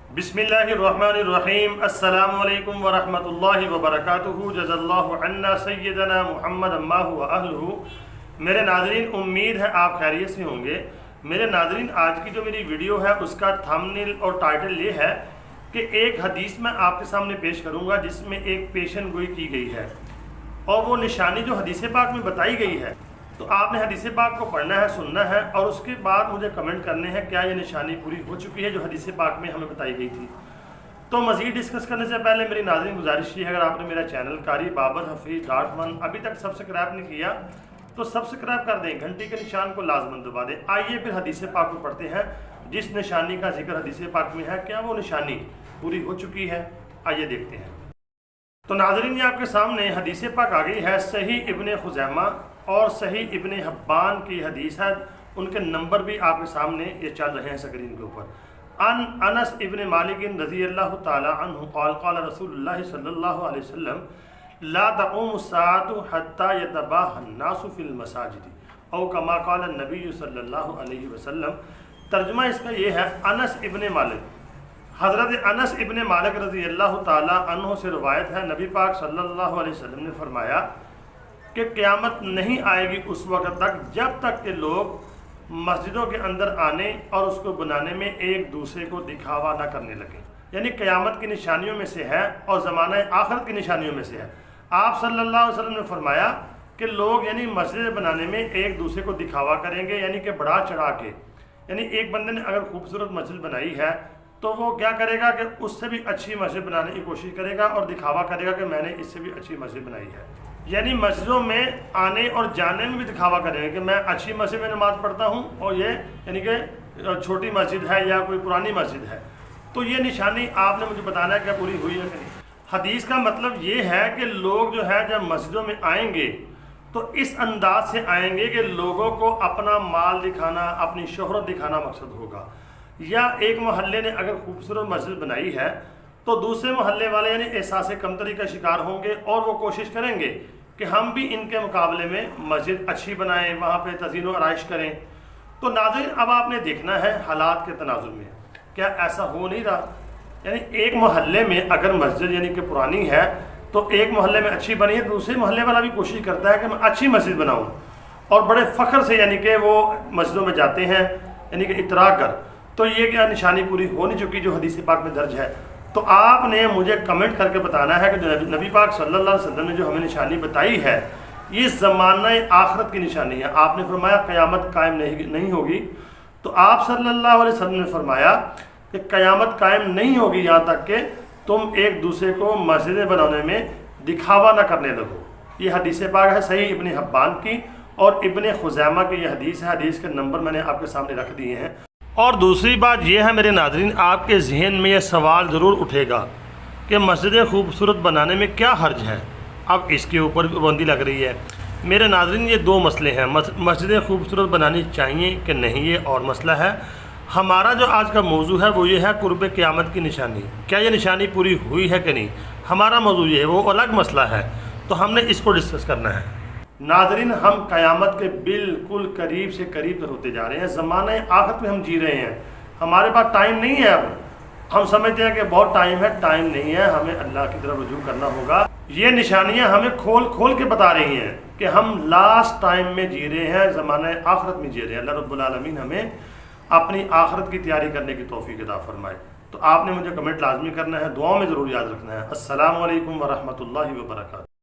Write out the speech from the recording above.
बिस्मिल्लाहिर्रहमानिर्रहीम। अस्सलामु अलैकुम वरहमतुल्लाहि वबरकातुहू। जज़ल्लाहु अन्ना सय्यदना मुहम्मद अम्मा हुआ अहलुहू। मेरे नाज़रीन, उम्मीद है आप खैरियत से होंगे। मेरे नाज़रीन, आज की जो मेरी वीडियो है उसका थंबनेल और टाइटल ये है कि एक हदीस मैं आपके सामने पेश करूँगा जिसमें एक पेशन गोई की गई है और वो निशानी जो हदीस पाक में बताई गई है, तो आपने हदीस पाक को पढ़ना है, सुनना है और उसके बाद मुझे कमेंट करने हैं क्या ये निशानी पूरी हो चुकी है जो हदीस पाक में हमें बताई गई थी। तो मज़ीद डिस्कस करने से पहले मेरी नाज़रीन गुजारिश है, अगर आपने मेरा चैनल कारी बाबर हफीज़ डॉट अभी तक सब्सक्राइब नहीं किया तो सब्सक्राइब कर दें, घंटी के निशान को लाजमन दबा दें। आइए फिर हदीस पाक को पढ़ते हैं। जिस निशानी का जिक्र हदीस पाक में है, क्या वो निशानी पूरी हो चुकी है? आइए देखते हैं। तो नाज़रीन, ये आपके सामने हदीस पाक आ गई है। सही इब्ने खुज़ैमा और सही इब्ने हब्बान की हदीस है, उनके नंबर भी आपके सामने ये चल रहे हैं स्क्रीन के ऊपर। अनस इब्ने मालिक रज़ियल्लाहु ताला अन्हु क़ाल क़ाल रसूलुल्लाह सल्लल्लाहु अलैहि वसल्लम ला तक़ूमु अस्साअतु हत्ता यतबाहन नासु फिल मसाजिद औ कमा क़ाल नबी सल्लल्लाहु अलैहि वसल्लम। तर्जुमा इसका ये है, अनस इब्ने मालिक, हज़रत अनस इब्ने मालिक रज़ियल्लाहु ताला अन्हु से रवायत है, नबी पाक सल्लल्लाहु अलैहि वसल्लम ने फरमाया कि क़यामत नहीं आएगी उस वक़्त तक जब तक कि लोग मस्जिदों के अंदर आने और उसको बनाने में एक दूसरे को दिखावा ना करने लगे। यानी क़यामत की निशानियों में से है और ज़माना आखिरत की निशानियों में से है। आप सल्लल्लाहु अलैहि वसल्लम ने फरमाया कि लोग यानी मस्जिद बनाने में एक दूसरे को दिखावा करेंगे, यानी कि बढ़ा चढ़ा के। यानी एक बंदे ने अगर खूबसूरत मस्जिद बनाई है तो वो क्या करेगा कि उससे भी अच्छी मस्जिद बनाने की कोशिश करेगा और दिखावा करेगा कि मैंने इससे भी अच्छी मस्जिद बनाई है। यानी मस्जिदों में आने और जाने में भी दिखावा करेंगे कि मैं अच्छी मस्जिद में नमाज़ पढ़ता हूँ और ये यानी कि छोटी मस्जिद है या कोई पुरानी मस्जिद है। तो ये निशानी आपने मुझे बताना है क्या पूरी हुई है कि नहीं। हदीस का मतलब ये है कि लोग जो है जब मस्जिदों में आएंगे तो इस अंदाज से आएंगे कि लोगों को अपना माल दिखाना, अपनी शोहरत दिखाना मकसद होगा। या एक मोहल्ले ने अगर खूबसूरत मस्जिद बनाई है तो दूसरे मोहल्ले वाले यानी एहसास कमतरी का शिकार होंगे और वो कोशिश करेंगे कि हम भी इनके मुकाबले में मस्जिद अच्छी बनाएं, वहाँ पे तज़ीन व आराइश करें। तो नाज़रीन, अब आपने देखना है हालात के तनाजुर में क्या ऐसा हो नहीं रहा। यानी एक मोहल्ले में अगर मस्जिद यानी कि पुरानी है तो एक मोहल्ले में अच्छी बनी है, दूसरे मोहल्ले वाला भी कोशिश करता है कि मैं अच्छी मस्जिद बनाऊँ और बड़े फ़ख्र से यानी कि वो मस्जिदों में जाते हैं यानी कि इतरा कर। तो ये क्या निशानी पूरी हो नहीं चुकी जो हदीस पाक में दर्ज है? तो आपने मुझे कमेंट करके बताना है कि जो नबी पाक सल्लल्लाहु अलैहि वसल्लम ने जो हमें निशानी बताई है ये ज़माना आखिरत की निशानी है। आपने फरमाया क़यामत कायम नहीं होगी, तो आप सल्लल्लाहु अलैहि वसल्लम ने फरमाया कि क़यामत कायम नहीं होगी यहाँ तक कि तुम एक दूसरे को मस्जिदें बनाने में दिखावा न करने लगो। ये हदीस पाक है सही इब्ने हब्बान की और इब्ने खुज़ैमा की ये हदीस है। हदीस के नंबर मैंने आपके सामने रख दिए हैं। और दूसरी बात यह है मेरे नाज़रीन, आपके जहन में यह सवाल ज़रूर उठेगा कि मस्जिदें खूबसूरत बनाने में क्या हर्ज है। अब इसके ऊपर पाबंदी लग रही है। मेरे नाज़रीन, ये दो मसले हैं, मस्जिदें खूबसूरत बनानी चाहिए कि नहीं, ये और मसला है। हमारा जो आज का मौजू है वो ये है कुर्ब क़यामत की निशानी। क्या ये निशानी पूरी हुई है कि नहीं, हमारा मौजू ये है, वो अलग मसला है। तो हमने इसको डिस्कस करना है। नाज़रीन, हम क़यामत के बिल्कुल करीब से करीब तर होते जा रहे हैं। ज़माने आखिरत में हम जी रहे हैं, हमारे पास टाइम नहीं है। अब हम समझते हैं कि बहुत टाइम है, टाइम नहीं है, हमें अल्लाह की तरफ रुजू करना होगा। ये निशानियां हमें खोल खोल के बता रही हैं कि हम लास्ट टाइम में जी रहे हैं, ज़माने आखिरत में जी रहे हैं। अल्लाह रब्बुल आलमीन हमें अपनी आखिरत की तैयारी करने की तौफीक अता फरमाए। तो आपने मुझे कमेंट लाजमी करना है, दुआओं में ज़रूर याद रखना है। अस्सलामु अलैकुम वरहमतुल्लाहि वबरकातुहू।